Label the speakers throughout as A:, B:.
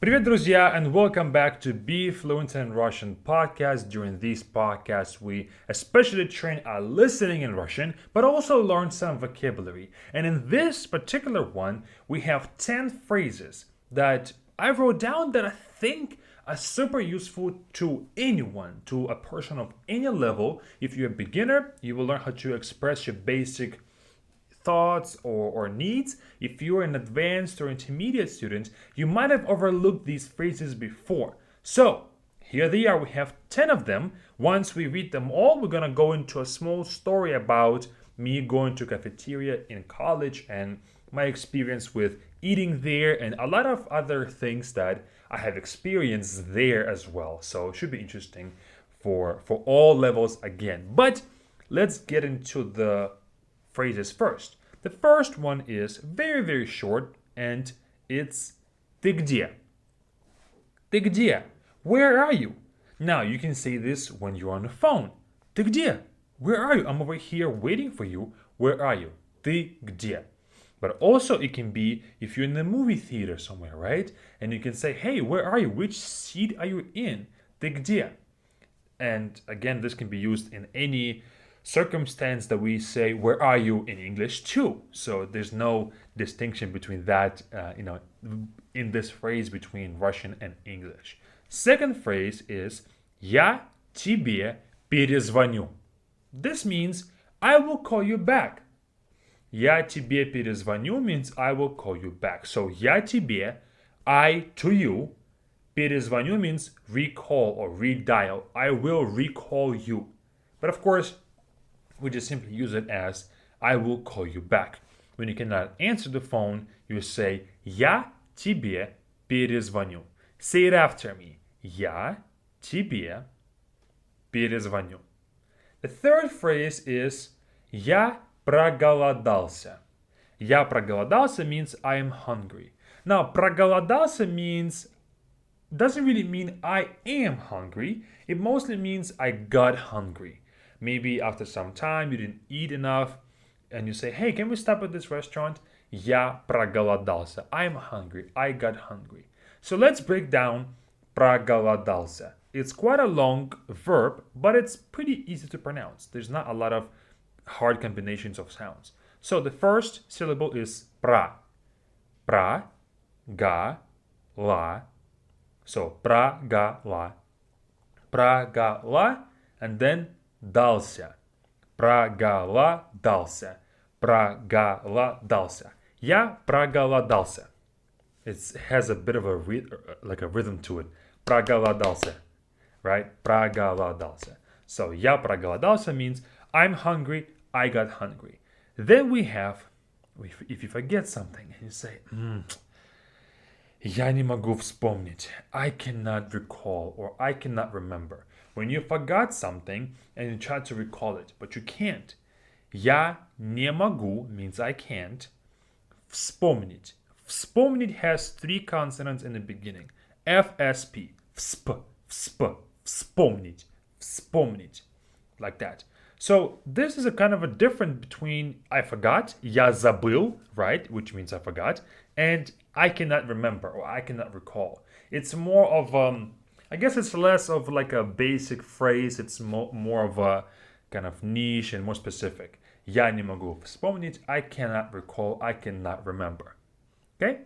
A: Привет, друзья, and welcome back to Be Fluent in Russian podcast. During these podcasts, we especially train our listening in Russian, but also learn some vocabulary. And in this particular one, we have 10 phrases that I wrote down that I think are super useful to anyone, to a person of any level. If you're a beginner, you will learn how to express your basic thoughts or needs. If you're an advanced or intermediate student, you might have overlooked these phrases before. So here they are. We have 10 of them. Once we read them all, we're going to go into a small story about me going to cafeteria in college and my experience with eating there and a lot of other things that I have experienced there as well. So it should be interesting for all levels again. But let's get into the phrases first. The first one is very, very short, and it's ты где? Ты где? Where are you? Now you can say this when you're on the phone. Ты где? Where are you? I'm over here waiting for you. Where are you? Ты где? But also it can be if you're in the movie theater somewhere, right? And you can say, hey, where are you? Which seat are you in? Ты где? And again, this can be used in any circumstance that we say where are you in English too. So there's no distinction between that in this phrase between Russian and English. Second phrase is я тебе перезвоню. This means I will call you back. Я тебе перезвоню means I will call you back. So я тебе, I to you. Перезвоню means recall or redial. I will recall you. But of course, we just simply use it as I will call you back. When you cannot answer the phone, you say я тебе перезвоню. Say it after me. Я тебе перезвоню. The third phrase is я проголодался. Я проголодался means I am hungry. Now, проголодался doesn't really mean I am hungry. It mostly means I got hungry. Maybe after some time you didn't eat enough and you say, hey, can we stop at this restaurant? Я проголодался. I'm hungry. I got hungry. So let's break down проголодался. It's quite a long verb, but it's pretty easy to pronounce. There's not a lot of hard combinations of sounds. So the first syllable is про. Про, га, ла. So прогала. Прогала, and then дался. Проголодался. Проголодался. Я проголодался. It has a bit of a rhythm to it. Проголодался. Right? Проголодался. So я проголодался means I'm hungry, I got hungry. Then we have, if you forget something and you say, я не могу вспомнить. I cannot recall or I cannot remember. When you forgot something and you try to recall it, but you can't. Я не могу means I can't. Вспомнить. Вспомнить has three consonants in the beginning. FSP. Всп, всп, вспомнить, вспомнить. Like that. So this is a kind of a difference between I forgot, я забыл, right, which means I forgot, and I cannot remember or I cannot recall. It's more of I guess it's less of like a basic phrase. It's more of a kind of niche and more specific. Я не могу вспомнить. I cannot recall. I cannot remember. Okay?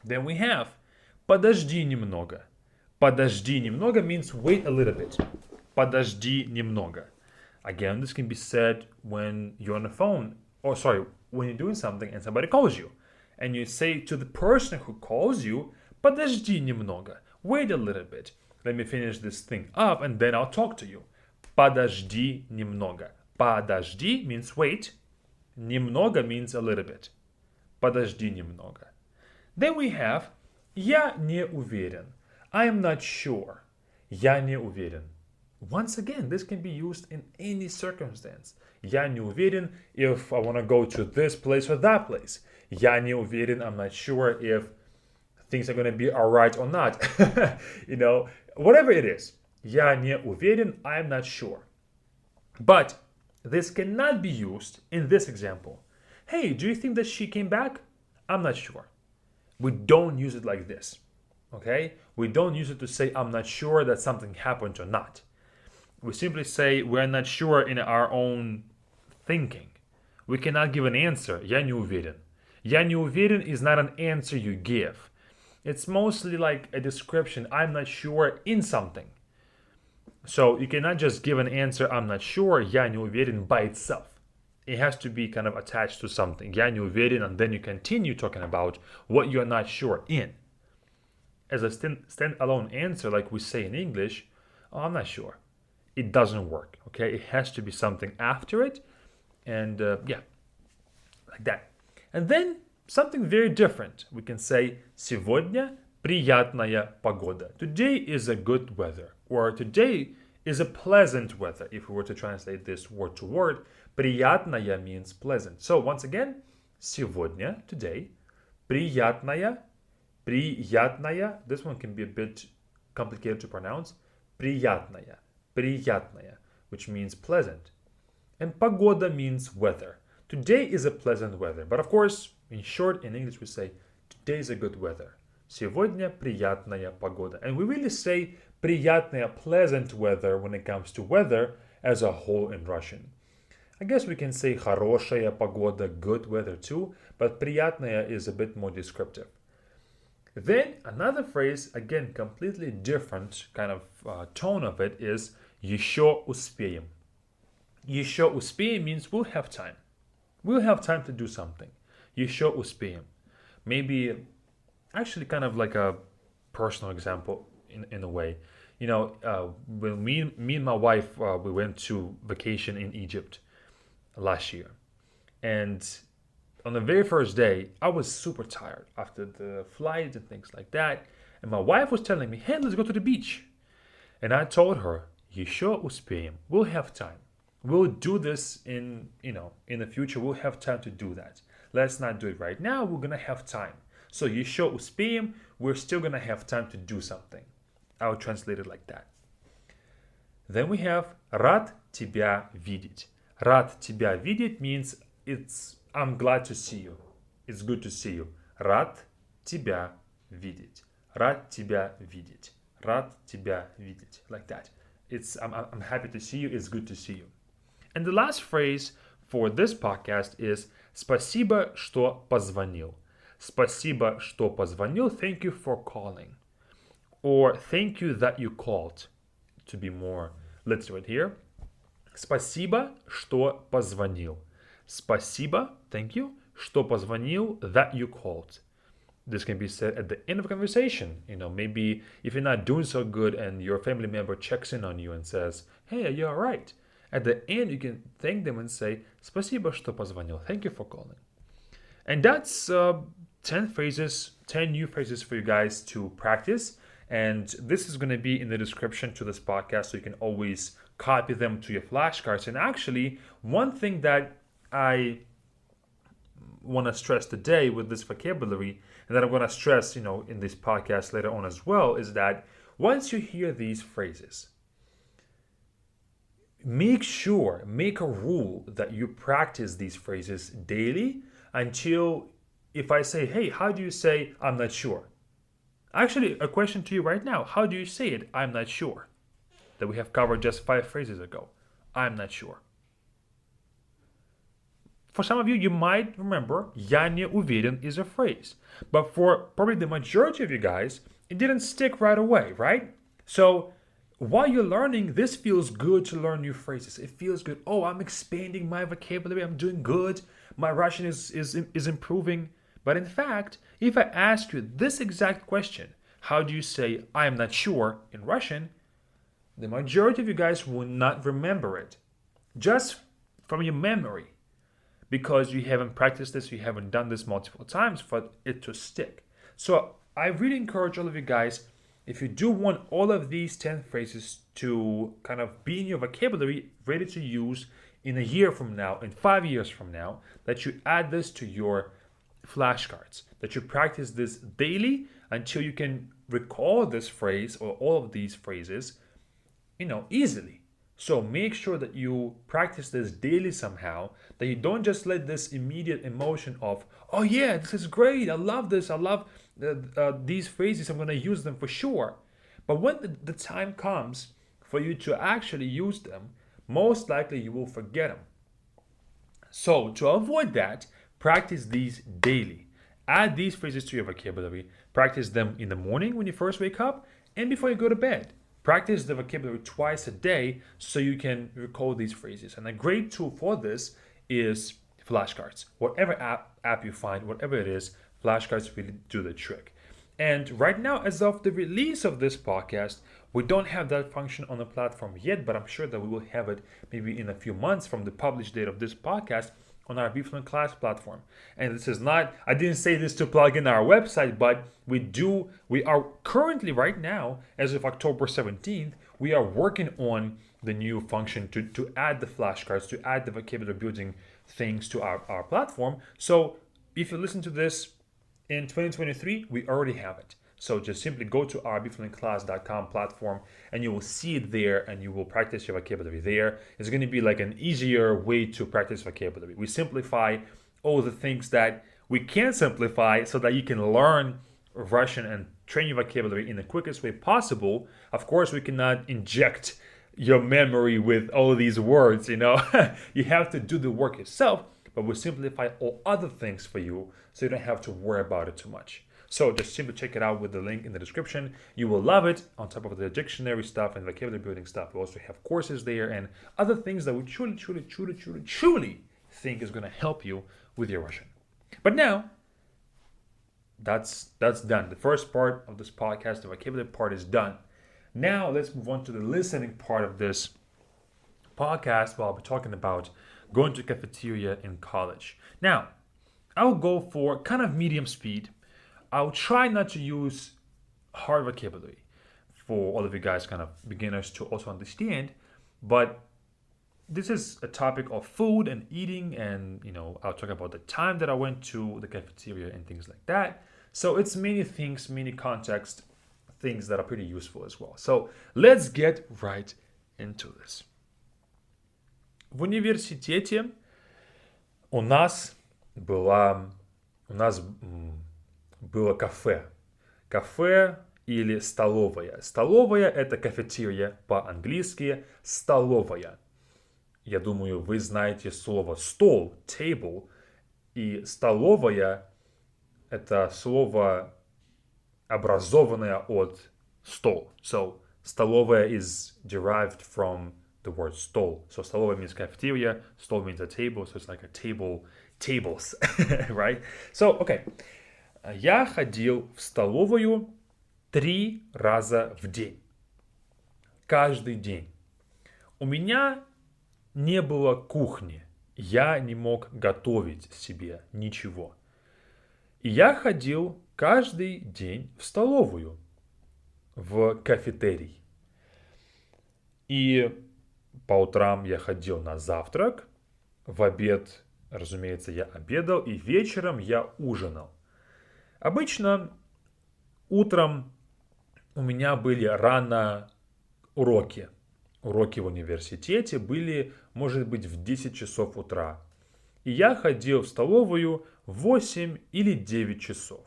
A: Then we have подожди немного. Подожди немного means wait a little bit. Подожди немного. Again, this can be said when you're on the phone. When you're doing something and somebody calls you. And you say to the person who calls you, подожди немного. Wait a little bit. Let me finish this thing up and then I'll talk to you. Подожди немного. Подожди means wait. Немного means a little bit. Подожди немного. Then we have я не уверен. I am not sure. Я не уверен. Once again, this can be used in any circumstance. Я не уверен if I want to go to this place or that place. Я не уверен, I'm not sure if things are going to be alright or not. Whatever it is. Я не уверен, I'm not sure. But this cannot be used in this example. Hey, do you think that she came back? I'm not sure. We don't use it like this. Okay? We don't use it to say I'm not sure that something happened or not. We simply say we're not sure in our own thinking. We cannot give an answer. Я не уверен. Я не уверен is not an answer you give. It's mostly like a description. I'm not sure in something. So you cannot just give an answer, I'm not sure, я не уверен by itself. It has to be kind of attached to something. Я не уверен, and then you continue talking about what you're not sure in. As a stand-alone answer, like we say in English, oh, I'm not sure. It doesn't work, okay? It has to be something after it, and yeah, like that. And then something very different. We can say сегодня приятная погода. Today is a good weather, or today is a pleasant weather. If we were to translate this word to word, приятная means pleasant. So once again, сегодня, today, приятная, приятная. This one can be a bit complicated to pronounce. Приятная, приятная, which means pleasant. And погода means weather. Today is a pleasant weather. But of course, in short, in English we say, today is a good weather. Сегодня приятная погода. And we really say приятная, pleasant weather when it comes to weather as a whole in Russian. I guess we can say хорошая погода, good weather too, but приятная is a bit more descriptive. Then another phrase, again, completely different kind of tone of it is еще успеем. Еще успеем means we'll have time. We'll have time to do something. Еще успеем. Maybe, actually kind of like a personal example in a way. You know, when me and my wife, we went to vacation in Egypt last year. And on the very first day, I was super tired after the flight and things like that. And my wife was telling me, hey, let's go to the beach. And I told her, еще успеем. We'll have time. We'll do this in the future. We'll have time to do that. Let's not do it right now. We're going to have time. So еще успеем, we're still going to have time to do something. I would translate it like that. Then we have рад тебя видеть. Рад тебя видеть means I'm glad to see you. It's good to see you. Рад тебя видеть. Рад тебя видеть. Рад тебя видеть. Like that. I'm happy to see you. It's good to see you. And the last phrase for this podcast is спасибо, что позвонил. Спасибо, что позвонил. Thank you for calling. Or thank you that you called. To be more literate here. Спасибо, что позвонил. Спасибо, thank you, что позвонил, that you called. This can be said at the end of a conversation. You know, maybe if you're not doing so good and your family member checks in on you and says, hey, are you all right? At the end, you can thank them and say, спасибо, что позвонил. Thank you for calling. And that's 10 phrases, 10 new phrases for you guys to practice. And this is going to be in the description to this podcast, so you can always copy them to your flashcards. And actually, one thing that I want to stress today with this vocabulary, and that I'm going to stress, in this podcast later on as well, is that once you hear these phrases, make a rule that you practice these phrases daily until, if I say, hey, how do you say, I'm not sure? Actually, a question to you right now. How do you say it, I'm not sure? That we have covered just 5 phrases ago. I'm not sure. For some of you, you might remember, я не уверен is a phrase. But for probably the majority of you guys, it didn't stick right away, right? So while you're learning, this feels good to learn new phrases. It feels good. Oh, I'm expanding my vocabulary. I'm doing good. My Russian is improving. But in fact, if I ask you this exact question, how do you say I'm not sure in Russian? The majority of you guys will not remember it. Just from your memory. Because you haven't practiced this, you haven't done this multiple times for it to stick. So I really encourage all of you guys, if you do want all of these 10 phrases to kind of be in your vocabulary, ready to use in a year from now, in 5 years from now, that you add this to your flashcards, that you practice this daily until you can recall this phrase or all of these phrases, easily. So make sure that you practice this daily somehow, that you don't just let this immediate emotion of, oh yeah, this is great, I love this, I love these phrases, I'm going to use them for sure. But when the time comes for you to actually use them, most likely you will forget them. So to avoid that, practice these daily. Add these phrases to your vocabulary. Practice them in the morning when you first wake up and before you go to bed. Practice the vocabulary twice a day so you can recall these phrases. And a great tool for this is flashcards. Whatever app you find, whatever it is, flashcards really do the trick. And right now, as of the release of this podcast, we don't have that function on the platform yet, but I'm sure that we will have it maybe in a few months from the published date of this podcast on our BeFluent class platform. And this is not, I didn't say this to plug in our website, but we are currently right now, as of October 17th, we are working on the new function to add the flashcards, to add the vocabulary building things to our platform. So if you listen to this in 2023, we already have it. So just simply go to our befluentclass.com platform and you will see it there and you will practice your vocabulary there. It's going to be like an easier way to practice vocabulary. We simplify all the things that we can simplify so that you can learn Russian and train your vocabulary in the quickest way possible. Of course, we cannot inject your memory with all these words, you know. You have to do the work yourself, but we simplify all other things for you so you don't have to worry about it too much. So just simply check it out with the link in the description. You will love it. On top of the dictionary stuff and vocabulary building stuff, we also have courses there and other things that we truly think is going to help you with your Russian. But now, that's done. The first part of this podcast, the vocabulary part, is done. Now let's move on to the listening part of this podcast. Where I'll be talking about going to cafeteria in college. Now, I'll go for kind of medium speed. I'll try not to use hard vocabulary for all of you guys, kind of beginners, to also understand. But this is a topic of food and eating, and I'll talk about the time that I went to the cafeteria and things like that. So it's many things, many context things that are pretty useful as well. So let's get right into this. В университете у нас было кафе. Кафе или столовая. Столовая — это cafeteria по-английски, столовая. Я думаю, вы знаете слово стол, table, и столовая — это слово, образованное от стол. So, столовая is derived from the word stol. So, столовая means cafeteria, stol means a table, so it's like a tables, right? So, okay. Я ходил в столовую 3 раза в день. Каждый день. У меня не было кухни. Я не мог готовить себе ничего. И я ходил каждый день в столовую, в кафетерий. И по утрам я ходил на завтрак, в обед, разумеется, я обедал, и вечером я ужинал. Обычно утром у меня были рано уроки. Уроки в университете были, может быть, в 10 часов утра. И я ходил в столовую в 8 или 9 часов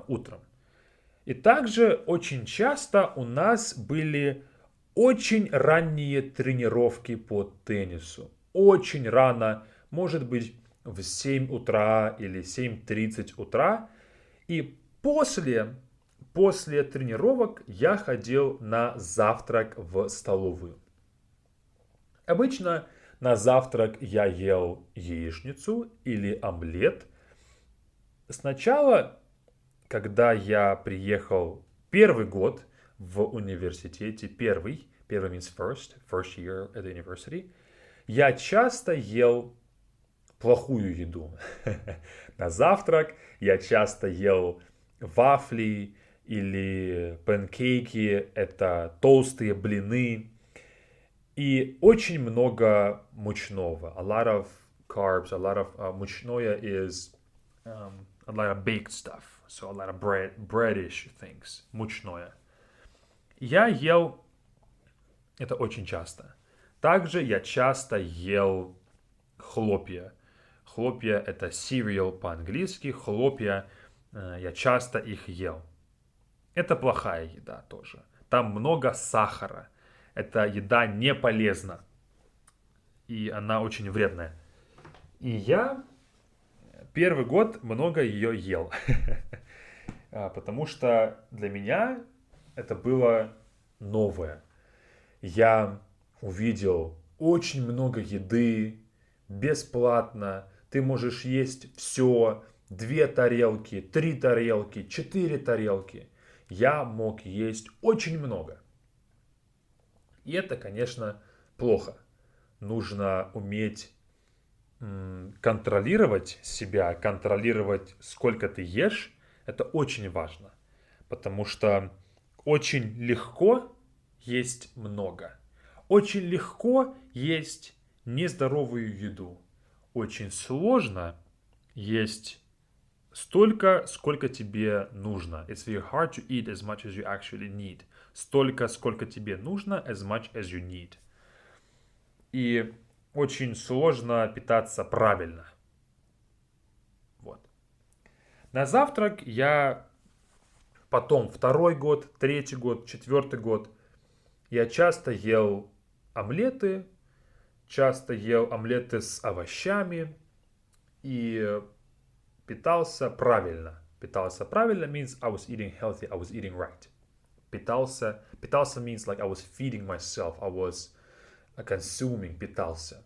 A: утром. И также очень часто у нас были очень ранние тренировки по теннису. Очень рано, может быть, в 7 утра или 7:30 утра. И после тренировок я ходил на завтрак в столовую. Обычно на завтрак я ел яичницу или омлет. Сначала, когда я приехал первый год в университете, первый means first year at the university, я часто ел плохую еду. На завтрак я часто ел вафли или панкейки, это толстые блины, и очень много мучного. A lot of carbs, a lot of мучное is a lot of baked stuff, so a lot of breadish things, мучное. Я ел это очень часто. Также я часто ел хлопья. Хлопья это cereal по-английски. Хлопья, я часто их ел. Это плохая еда тоже. Там много сахара. Эта еда не полезна. И она очень вредная. И я первый год много ее ел. Потому что для меня это было новое. Я увидел очень много еды, бесплатно. Ты можешь есть все. 2 тарелки, 3 тарелки, 4 тарелки. Я мог есть очень много. И это, конечно, плохо. Нужно уметь контролировать себя, контролировать, сколько ты ешь. Это очень важно. Потому что очень легко есть много. Очень легко есть нездоровую еду. Очень сложно есть столько, сколько тебе нужно. It's very hard to eat as much as you actually need. Столько, сколько тебе нужно, as much as you need. И очень сложно питаться правильно. Вот. На завтрак я потом второй год, третий год, четвертый год я часто ел омлеты с овощами и питался правильно. Питался правильно means I was eating healthy, I was eating right. Питался means like I was feeding myself, I was consuming, питался.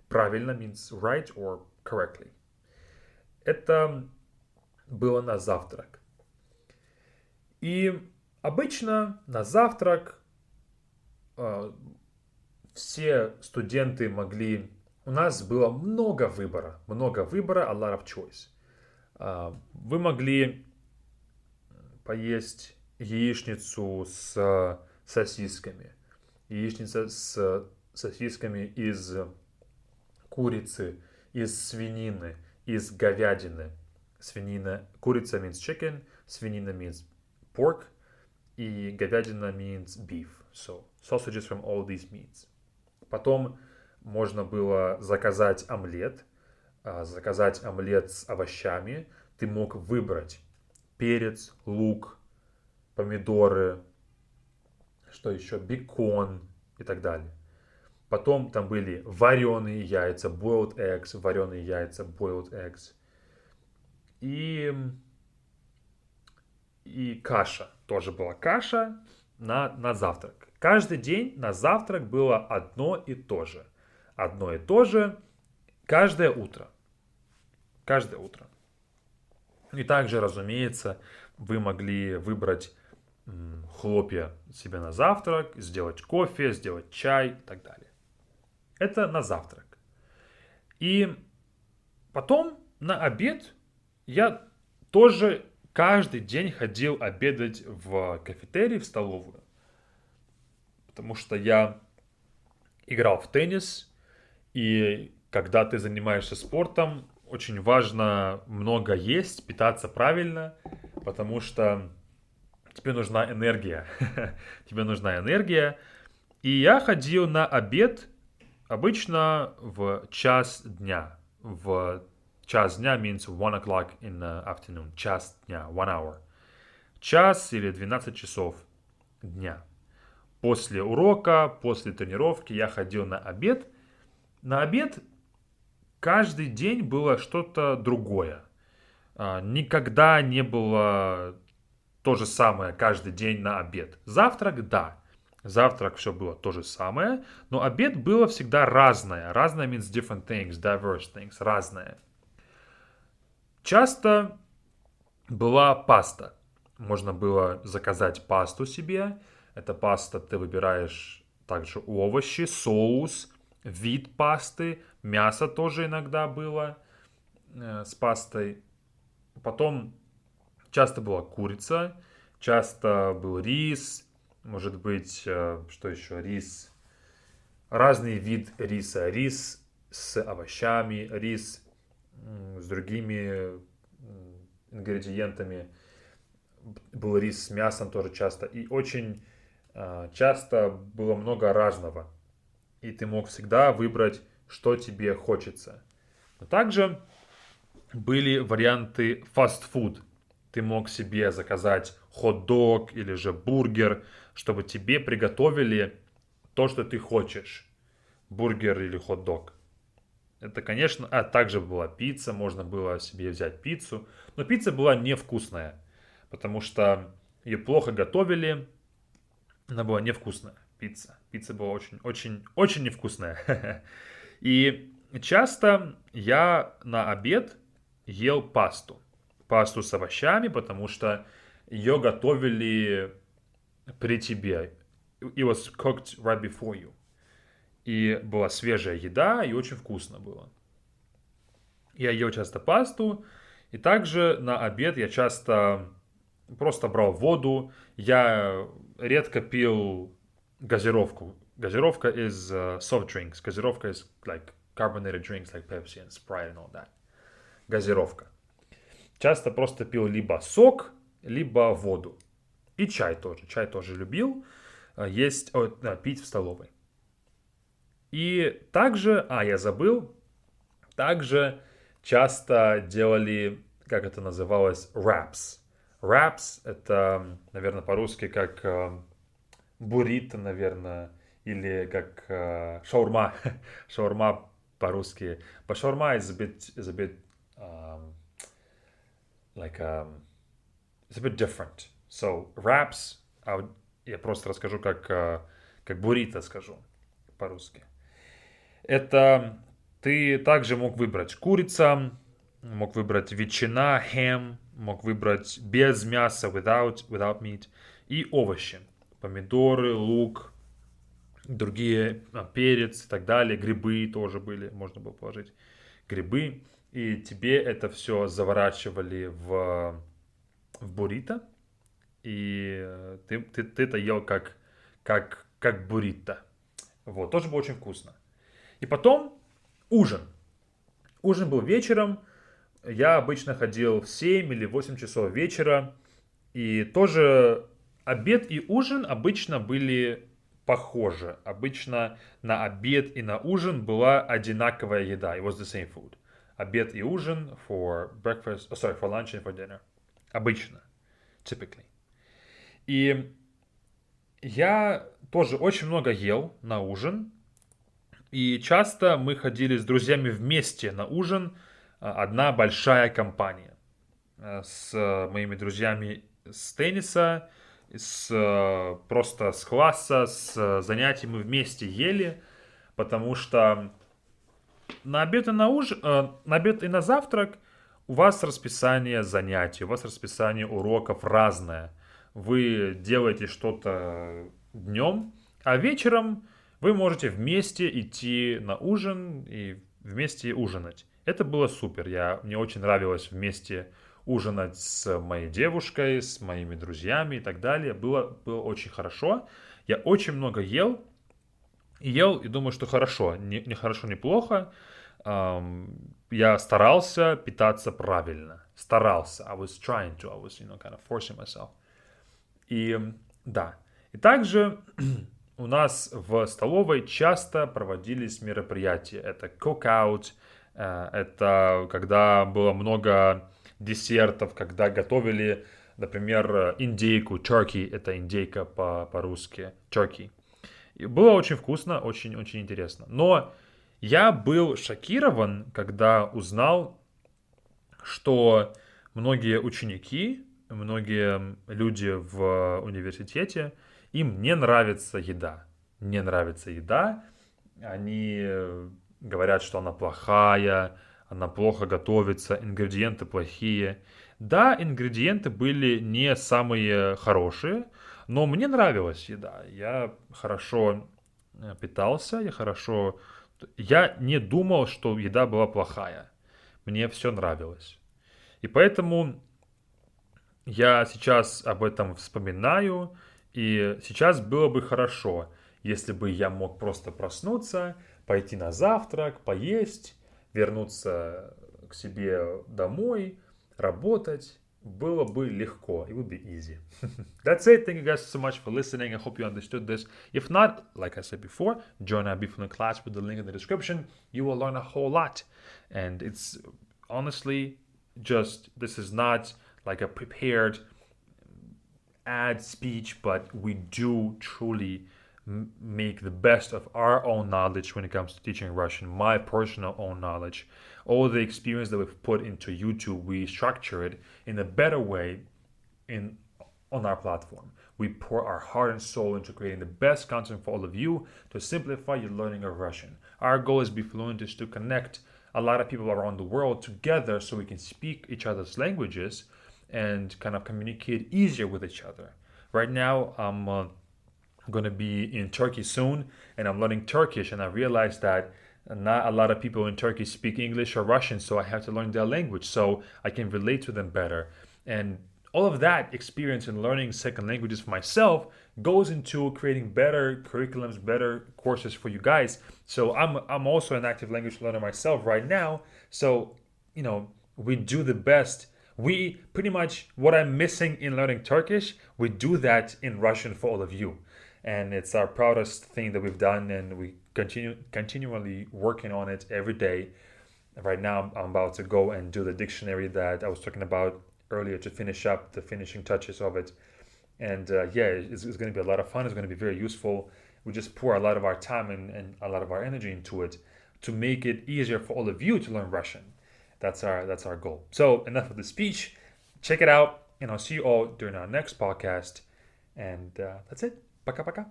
A: Правильно means right or correctly. Это было на завтрак. И обычно на завтрак все студенты могли... У нас было много выбора, a lot of choice. Вы могли поесть яичницу с сосисками. Яичница с сосисками из курицы, из свинины, из говядины. Курица means chicken, свинина means pork, и говядина means beef. So, sausages from all these meats. Потом можно было заказать омлет с овощами. Ты мог выбрать перец, лук, помидоры, что еще, бекон и так далее. Потом там были вареные яйца, boiled eggs. И каша. Тоже была каша на завтрак. Каждый день на завтрак было одно и то же. Одно и то же каждое утро. И также, разумеется, вы могли выбрать хлопья себе на завтрак, сделать кофе, сделать чай и так далее. Это на завтрак. И потом на обед я тоже каждый день ходил обедать в кафетерии, в столовую. Потому что я играл в теннис, и когда ты занимаешься спортом, очень важно много есть, питаться правильно, потому что тебе нужна энергия. И я ходил на обед обычно в час дня. В час дня means 1 o'clock in the afternoon. Час дня, 1 hour. Час или 12 часов дня. После урока, после тренировки я ходил на обед. На обед каждый день было что-то другое. Никогда не было то же самое каждый день на обед. Завтрак, да. Завтрак все было то же самое, но обед было всегда разное. Разное means different things, diverse things, разное. Часто была паста. Можно было заказать пасту себе. Эта паста, ты выбираешь также овощи, соус, вид пасты, мясо тоже иногда было с пастой. Потом часто была курица, часто был рис, может быть, что еще, рис. Разный вид риса. Рис с овощами, рис с другими ингредиентами. Был рис с мясом тоже часто. И очень часто было много разного. и ты мог всегда выбрать, что тебе хочется. Но также были варианты фастфуд. Ты мог себе заказать хот-дог или же бургер, чтобы тебе приготовили то, что ты хочешь. Бургер или хот-дог. Это, конечно, также была пицца, можно было себе взять пиццу. Но пицца была невкусная, потому что ее плохо готовили, она была невкусная, пицца. Пицца была очень невкусная. И часто я на обед ел пасту. Пасту с овощами, потому что ее готовили при тебе. It was cooked right before you. И была свежая еда, и очень вкусно было. Я ел часто пасту, и также на обед я часто просто брал воду. Я редко пил газировку. Газировка is soft drinks. Газировка is like carbonated drinks like Pepsi and Sprite and all that. Газировка. Часто просто пил либо сок, либо воду. И чай тоже. Чай тоже любил пить в столовой. И также, я забыл, также часто делали, как это называлось, wraps. Wraps это, наверное, по-русски как буррито, наверное, или как шаурма. Шаурма по-русски. But шаурма is a bit it's a bit different. So wraps, я просто расскажу как буррито скажу по-русски. Это ты также мог выбрать курица, мог выбрать ветчина, ham, мог выбрать без мяса, without meat, и овощи. Помидоры, лук, другие, перец и так далее. Грибы тоже были, можно было положить грибы. И тебе это все заворачивали в буррито. И ты это ел как буррито. Вот, тоже было очень вкусно. И потом ужин. Ужин был вечером. Я обычно ходил в 7 или 8 часов вечера. И тоже обед и ужин обычно были похожи. Обычно на обед и на ужин была одинаковая еда. It was the same food. Обед и ужин for lunch and for dinner. Обычно. Typically. И я тоже очень много ел на ужин. И часто мы ходили с друзьями вместе на ужин. Одна большая компания. С моими друзьями с тенниса, просто с класса, с занятий мы вместе ели. Потому что на обед и на завтрак у вас расписание занятий, у вас расписание уроков разное. Вы делаете что-то днем, а вечером вы можете вместе идти на ужин и вместе ужинать. Это было супер. Мне очень нравилось вместе ужинать с моей девушкой, с моими друзьями и так далее. Было очень хорошо. Я очень много ел. И думаю, что хорошо. Не хорошо, не плохо. Я старался питаться правильно. Старался. I was trying to. I was, kind of forcing myself. И да. И также у нас в столовой часто проводились мероприятия. Это cookout, это когда было много десертов, когда готовили, например, индейку, turkey, это индейка по-русски, turkey. И было очень вкусно, очень-очень интересно. Но я был шокирован, когда узнал, что многие ученики, многие люди в университете, им не нравится еда. Не нравится еда. Они говорят, что она плохая, она плохо готовится, ингредиенты плохие. Да, ингредиенты были не самые хорошие, но мне нравилась еда. Я хорошо питался, я не думал, что еда была плохая. Мне все нравилось. И поэтому я сейчас об этом вспоминаю. И сейчас было бы хорошо, если бы я мог просто проснуться, пойти на завтрак, поесть, вернуться к себе домой, работать Было бы легко. It would be easy. That's it. Thank you guys so much for listening. I hope you understood this. If not, like I said before, join our Be Fluent class with the link in the description. You will learn a whole lot. And it's honestly just, this is not like a prepared ad speech, but we do truly make the best of our own knowledge when it comes to teaching Russian, my personal own knowledge. All the experience that we've put into YouTube, we structure it in a better way in on our platform. We pour our heart and soul into creating the best content for all of you to simplify your learning of Russian. Our goal as Be Fluent is to connect a lot of people around the world together so we can speak each other's languages and kind of communicate easier with each other. Right now, I'm going to be in Turkey soon, and I'm learning Turkish, and I realized that not a lot of people in Turkey speak English or Russian, so I have to learn their language so I can relate to them better. And all of that experience in learning second languages for myself goes into creating better curriculums, better courses for you guys. So I'm also an active language learner myself right now. So, we do the best. We pretty much, what I'm missing in learning Turkish, we do that in Russian for all of you. And it's our proudest thing that we've done, and we continually working on it every day. Right now, I'm about to go and do the dictionary that I was talking about earlier to finish up the finishing touches of it. And it's going to be a lot of fun. It's going to be very useful. We just pour a lot of our time and a lot of our energy into it to make it easier for all of you to learn Russian. That's our goal. So enough of the speech. Check it out, and I'll see you all during our next podcast. And that's it. Пока-пока.